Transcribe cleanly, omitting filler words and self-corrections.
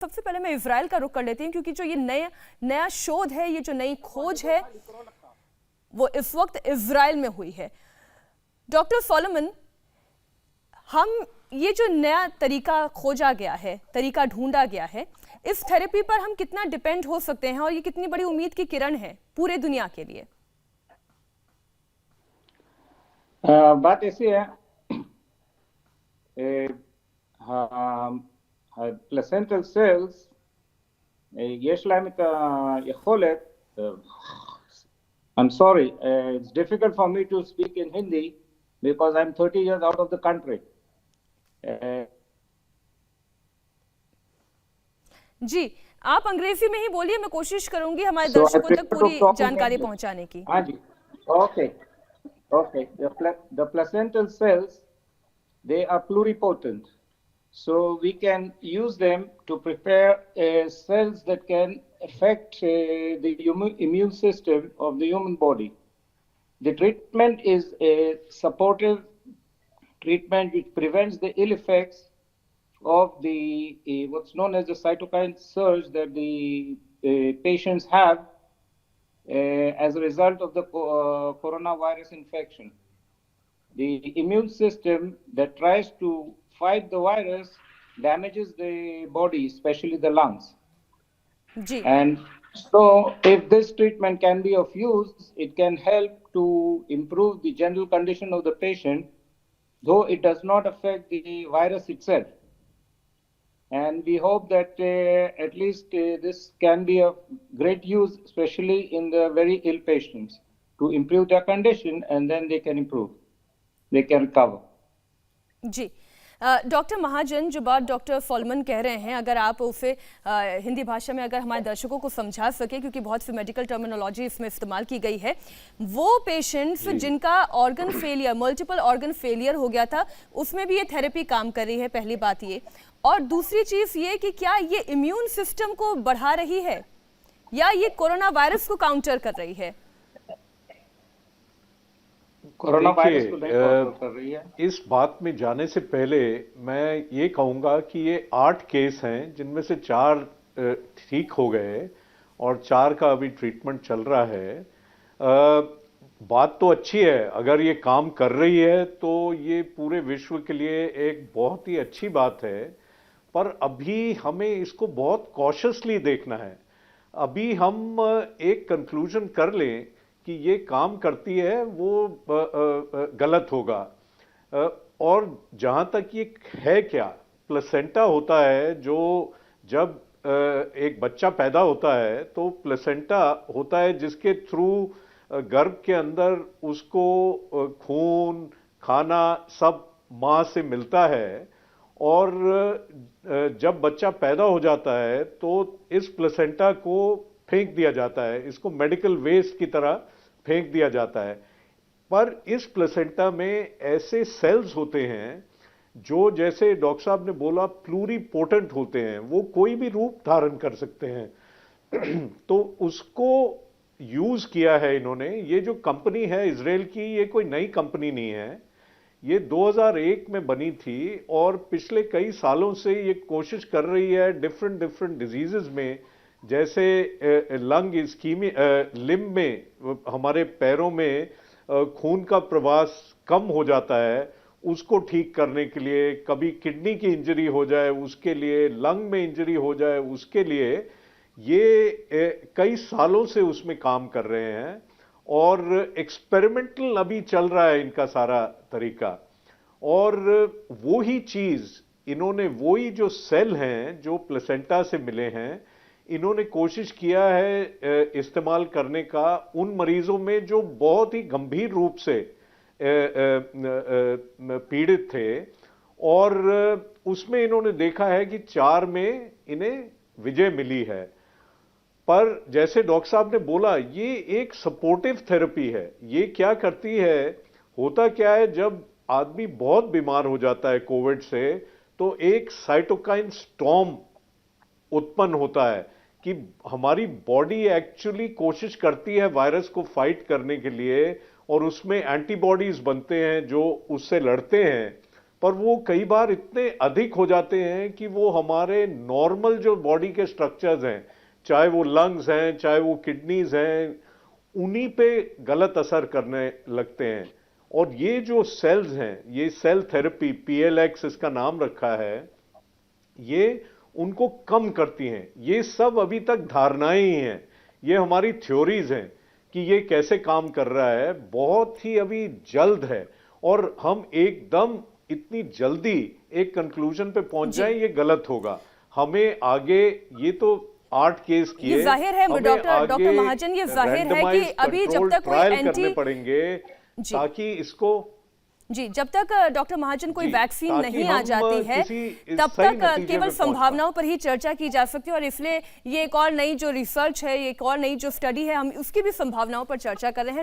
सबसे पहले मैं इजराइल का रुख कर लेती हूँ, क्योंकि जो ये नया शोध है, ये जो नई खोज है, वो इस वक्त इजराइल में हुई है। डॉक्टर सोलोमन, हम ये जो नया तरीका खोजा गया है, तरीका ढूंढा गया है, इस थेरेपी पर हम कितना डिपेंड हो सकते हैं और ये कितनी बड़ी उम्मीद की किरण है पूरे दुनिया के लिए? बात ऐसी है, placental cells יש להם את היכולת, I'm sorry, it's difficult for me to speak in Hindi because I'm 30 years out of the country. जी, आप अंग्रेजी में ही बोलिए, मैं कोशिश करूंगी हमारे दर्शकों तक पूरी जानकारी पहुंचाने की। हाँ जी, okay. The placental cells, they are pluripotent, so we can use them to prepare cells that can affect the immune system of the human body. The treatment is a supportive treatment which prevents the ill effects of the what's known as the cytokine surge that the patients have as a result of the coronavirus infection. The immune system that tries to fight the virus damages the body, especially the lungs. जी. And so if this treatment can be of use, it can help to improve the general condition of the patient, though it does not affect the virus itself. And we hope that at least this can be of great use, especially in the very ill patients, to improve their condition, and then they can improve, they can recover. जी, doctor Mahajan, जो बात doctor Solomon कह रहे हैं, अगर आप उसे हिंदी भाषा में अगर हमारे दर्शकों को समझा सके, क्योंकि बहुत सी मेडिकल टर्मिनोलॉजी इसमें इस्तेमाल की गई है, वो पेशेंट्स जिनका organ failure, multiple organ failure हो गया था, उसमें भी ये थेरेपी काम कर रही है, पहली बात ये। और दूसरी चीज ये कि क्या ये इम्यून सिस्टम को बढ़ा रही है या ये कोरोना वायरस को काउंटर कर रही है? कोरोना वायरस को नहीं काउंटर कर रही है। इस बात में जाने से पहले मैं ये कहूंगा कि ये 8 केस हैं, जिनमें से 4 ठीक हो गए और 4 का अभी ट्रीटमेंट चल रहा है। बात तो अच्छी है, अगर ये काम कर रही है तो ये पूरे विश्व के लिए एक बहुत ही अच्छी बात है, पर अभी हमें इसको बहुत कॉशियसली देखना है। अभी हम एक कंक्लूजन कर लें कि ये काम करती है, वो गलत होगा। और जहां तक ये है क्या, प्लेसेंटा होता है, जो जब एक बच्चा पैदा होता है तो प्लेसेंटा होता है जिसके थ्रू गर्भ के अंदर उसको खून, खाना सब मां से मिलता है। और जब बच्चा पैदा हो जाता है तो इस प्लेसेंटा को फेंक दिया जाता है, इसको मेडिकल वेस्ट की तरह फेंक दिया जाता है। पर इस प्लेसेंटा में ऐसे सेल्स होते हैं जो, जैसे डॉक्टर साहब ने बोला, प्लूरीपोटेंट होते हैं, वो कोई भी रूप धारण कर सकते हैं। तो उसको यूज किया है इन्होंने। ये जो कंपनी है इजराइल की, ये कोई नई कंपनी नहीं है, ये 2001 में बनी थी और पिछले कई सालों से ये कोशिश कर रही है डिफरेंट डिजीजेस में, जैसे लंग इस्कीमिया, लिम्ब में, हमारे पैरों में खून का प्रवाह कम हो जाता है, उसको ठीक करने के लिए, कभी किडनी की इंजरी हो जाए उसके लिए, लंग में इंजरी हो जाए उसके लिए, ये कई सालों से उसमें काम कर रहे हैं। और एक्सपेरिमेंटल अभी चल रहा है इनका सारा तरीका। और वो ही चीज इन्होंने, वो ही जो सेल हैं जो प्लेसेंटा से मिले हैं, इन्होंने कोशिश किया है इस्तेमाल करने का उन मरीजों में जो बहुत ही गंभीर रूप से पीड़ित थे। और उसमें इन्होंने देखा है कि 4 में इन्हें विजय मिली है। पर जैसे डॉक्टर साहब ने बोला, ये एक सपोर्टिव थेरेपी है। ये क्या करती है, होता क्या है, जब आदमी बहुत बीमार हो जाता है कोविड से, तो एक साइटोकाइन स्टॉर्म उत्पन्न होता है कि हमारी बॉडी एक्चुअली कोशिश करती है वायरस को फाइट करने के लिए, और उसमें एंटीबॉडीज बनते हैं जो उससे लड़ते हैं। पर वो कई बार इतने अधिक हो जाते हैं कि वो हमारे नॉर्मल जो बॉडी के स्ट्रक्चर्स हैं, चाहे वो लंग्स हैं, चाहे वो किडनीज हैं, उन्हीं पे गलत असर करने लगते हैं। और ये जो सेल्स हैं, ये सेल थेरेपी, PLX इसका नाम रखा है, ये उनको कम करती हैं। ये सब अभी तक धारणाएं ही हैं, ये हमारी थ्योरीज हैं कि ये कैसे काम कर रहा है। बहुत ही अभी जल्द है और हम एकदम इतनी जल्दी एक कंक्लूजन पे पहुंच जाए, ये गलत होगा। हमें आगे, ये तो 8 केस किए, ये जाहिर है डॉक्टर महाजन, ये जाहिर है कि अभी जब तक कोई करने पड़ेंगे ताकि इसको जी, जब तक डॉक्टर महाजन कोई वैक्सीन नहीं आ हम जाती है तब सही तक नतीजे केवल पे संभावनाओं पर ही चर्चा की जा सकती है। और इसलिए ये एक और नई जो रिसर्च है, ये एक और नई जो स्टडी है, हम उसकी भी संभावनाओं पर चर्चा कर रहे हैं।